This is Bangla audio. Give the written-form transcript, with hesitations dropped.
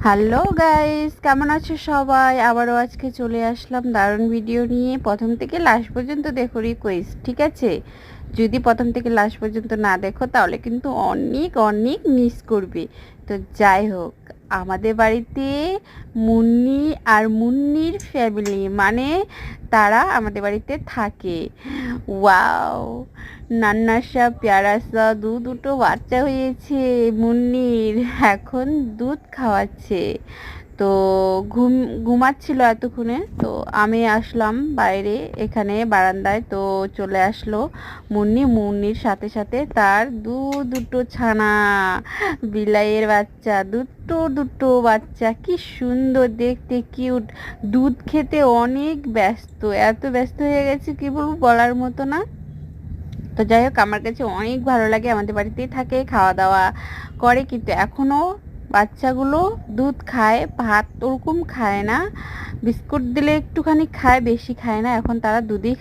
হ্যালো গাইস, কেমন আছো সবাই? আবারও আজকে চলে আসলাম দারুণ ভিডিও নিয়ে। প্রথম থেকে লাস্ট পর্যন্ত দেখো, রিকোয়েস্ট, ঠিক আছে? যদি প্রথম থেকে লাস্ট পর্যন্ত না দেখো তাহলে কিন্তু অনেক অনেক মিস করবে। তো যাই হোক, আমাদের বাড়িতে মুন্নি আর মুন্নির ফ্যামিলি, মানে তারা আমাদের বাড়িতে থাকে। ওয়াও, নান্না সা প্যারা সা দুটো বাচ্চা হয়েছে মুন্নির, এখন দুধ খাওয়াচ্ছে। তো ঘুমাচ্ছিল এতক্ষণে, তো আমি আসলাম বাইরে, এখানে বারান্দায়। তো চলে আসলো মুন্নির সাথে সাথে তার দুটো ছানা, বিলাইয়ের বাচ্চা, দুটো বাচ্চা, কি সুন্দর দেখতে, কিউট। দুধ খেতে অনেক ব্যস্ত, এত ব্যস্ত হয়ে গেছে কি বলবো, বলার মতো না। তো যাই হোক, আমার কাছে অনেক ভালো লাগে, আমাদের বাড়িতেই থাকে, খাওয়া দাওয়া করে, কিন্তু এখনও বাচ্চাগুলো দুধ খায়, ভাত ওরকম খায় না। বিস্কুট দিলে একটুখানি খায়, বেশি খায় না, এখন তারা দুধই